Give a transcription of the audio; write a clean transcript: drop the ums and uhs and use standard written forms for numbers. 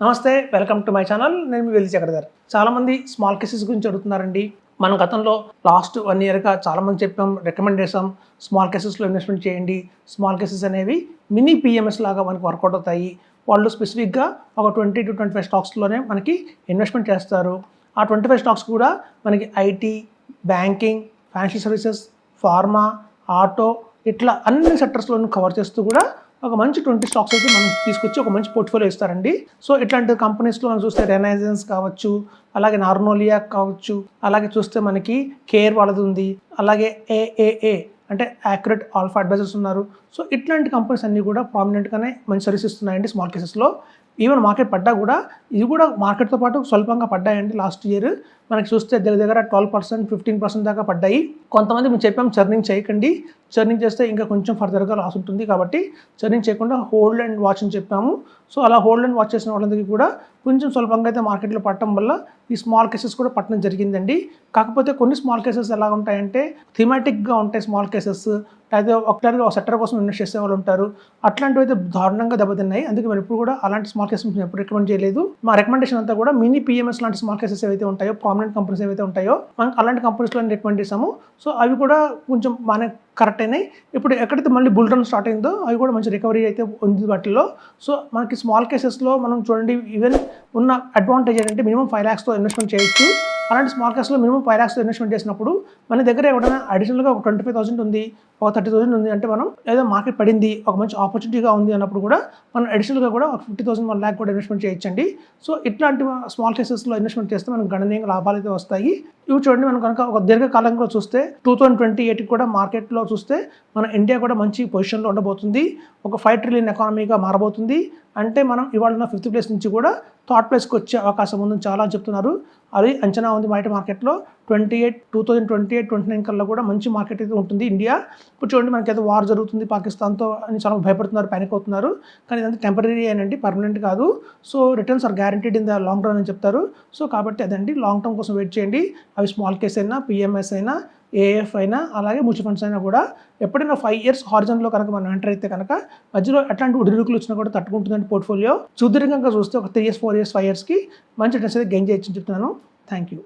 నమస్తే, welcome to my channel. నేను మీ వెల్లి చక్రధర్. చాలామంది స్మాల్ కేసెస్ గురించి అడుగుతున్నారండి. మనం గతంలో లాస్ట్ 1 yearగా చాలామంది చెప్పాం, రికమెండ్ చేసాం, స్మాల్ కేసెస్లో ఇన్వెస్ట్మెంట్ చేయండి. స్మాల్ కేసెస్ అనేవి మినీ పిఎంఎస్ లాగా మనకు వర్కౌట్ అవుతాయి. వాళ్ళు స్పెసిఫిక్గా ఒక 20 to 25 స్టాక్స్లోనే మనకి ఇన్వెస్ట్మెంట్ చేస్తారు. ఆ 25 స్టాక్స్ కూడా మనకి IT, banking, financial services, pharma, auto ఇట్లా అన్ని సెక్టర్స్లోనూ కవర్ చేస్తూ కూడా ఒక మంచి 20 స్టాక్స్ అయితే మనం తీసుకొచ్చి ఒక మంచి పోర్ట్ఫోలియో ఇస్తారండి. సో ఇట్లాంటి కంపెనీస్లో మనం చూస్తే రెనైజెన్స్ కావచ్చు, అలాగే నార్నోలియా కావచ్చు, అలాగే చూస్తే మనకి కేర్ వాళ్ళది ఉంది, అలాగే ఏఏఏ అంటే యాక్యురేట్ ఆల్ఫా అడ్వైజర్స్ ఉన్నారు. సో ఇట్లాంటి కంపెనీస్ అన్నీ కూడా ప్రామినెంట్గానే మంచి సర్వీస్ ఇస్తున్నాయండి స్మాల్ కేసెస్లో. ఈవెన్ మార్కెట్ పడ్డా కూడా ఇది కూడా మార్కెట్తో పాటు స్వల్పంగా పడ్డాయండి. లాస్ట్ ఇయర్ మనకి చూస్తే దగ్గర 12%, 15% దాకా పడ్డాయి. కొంతమంది మేము చెప్పాం చర్నింగ్ చేయకండి, చర్నింగ్ చేస్తే ఇంకా కొంచెం ఫర్దర్గా లాస్ ఉంటుంది కాబట్టి చర్నింగ్ చేయకుండా హోల్డ్ అండ్ వాచ్ అని చెప్పాము. సో అలా హోల్డ్ అండ్ వాచ్ చేసిన వాళ్ళందరికీ కూడా కొంచెం స్వల్పంగా అయితే మార్కెట్లో పట్టడం వల్ల ఈ స్మాల్ కేసెస్ కూడా పట్టడం జరిగిందండి. కాకపోతే కొన్ని స్మాల్ కేసెస్ ఎలా ఉంటాయంటే థీమాటిక్గా ఉంటాయి స్మాల్ కేసెస్, అయితే ఒకసారిగా ఒక సెక్టర్ కోసం ఇన్వెస్ట్ చేసే వాళ్ళు ఉంటారు. అట్లాంటివి అయితే దారుణంగా దెబ్బతిన్నాయి. అందుకే మేము ఎప్పుడు కూడా అలాంటి స్మాల్ కేసెస్ ఎప్పుడు రికమెండ్ చేయలేదు. మా రికమెండేషన్ అంతా కూడా మినీ పిఎంఎస్ లాంటి స్మాల్ కేసెస్ ఏవైతే ఉంటాయో, ప్రామినెంట్ కంపెనీస్ ఏవైతే ఉంటాయో మనకు అలాంటి కంపెనీస్లో రికమెండ్ చేసాము. సో అవి కూడా కొంచెం బాగానే కరెక్ట్ అయినాయి. ఇప్పుడు ఎక్కడైతే మళ్ళీ బుల్ రన్ స్టార్ట్ అయిందో అవి కూడా మంచి రికవరీ అయితే ఉంది వాటిల్లో. సో మనకి స్మాల్ కేసెస్లో మనం చూడండి, ఈవెన్ ఉన్న అడ్వాంటేజ్ ఏంటంటే మినిమం 5 lakhsతో ఇన్వెస్ట్మెంట్ చేయొచ్చు. అలాంటి స్మాల్ కేసులో మినిమం 5 lakhsతో ఇన్వెస్ట్మెంట్ చేసినప్పుడు మన దగ్గర ఎవరైనా అడిషనల్గా ఒక 25,000 ఉంది, ఒక 30,000 ఉంది అంటే మనం ఏదో మార్కెట్ పడింది, ఒక మంచి ఆపర్చునిటీగా ఉంది అన్నప్పుడు కూడా మనం అడిషనల్గా కూడా ఒక 50,000, 1 lakh కూడా ఇన్వెస్ట్మెంట్ చేయొచ్చండి. సో ఇట్లాంటి స్మాల్ కేసెస్లో ఇన్వెస్ట్మెంట్ చేస్తే మనకు గణనీయంగా లాభాలు అయితే వస్తాయి. ఇవి చూడండి, మనం కనుక ఒక దీర్ఘకాలంలో చూస్తే 2028 కూడా మార్కెట్లో చూస్తే మన ఇండియా కూడా మంచి పొజిషన్లో ఉండబోతుంది. ఒక 5 trillion ఎకానమీగా మారబోతుంది. అంటే మనం ఇవాళ ఉన్న 5th place నుంచి కూడా 3rd placeకి వచ్చే అవకాశం ఉందని చాలా చెప్తున్నారు. అది అంచనా ఉంది బయట మార్కెట్లో. 2028-29 కల్లా కూడా మంచి మార్కెట్ అయితే ఉంటుంది ఇండియా. ఇప్పుడు చూడండి, మనకి ఏదో వార్ జరుగుతుంది పాకిస్తాన్తో అని చాలా భయపడుతున్నారు, పానిక్ అవుతున్నారు. కానీ ఇదంతా టెంపరీ అనండి, పర్మనెంట్ కాదు. So returns are guaranteed in the long run అని చెప్తారు. సో కాబట్టి అదండి, లాంగ్ టర్మ్ కోసం వెయిట్ చేయండి. అవి స్మాల్ కేస్ అయినా, పిఎంఎస్ అయినా, ఏఎఫ్ అయినా, అలాగే మ్యూచువల్ ఫండ్స్ అయినా కూడా ఎప్పుడైనా 5 years హారిజన్లో కనుక మనం ఎంటర్ అయితే కనుక మధ్యలో ఎట్లాంటి ఉడిరుకులు వచ్చినా కూడా తట్టుకుంటుందండి పోర్ట్ఫోలియో. సుదీర్ఘంగా చూస్తే ఒక 3 years, 4 years, 5 yearsకి మంచి రిటర్న్స్ అయితే గెయిన్ చేయొచ్చని చెప్తున్నాను. Thank you.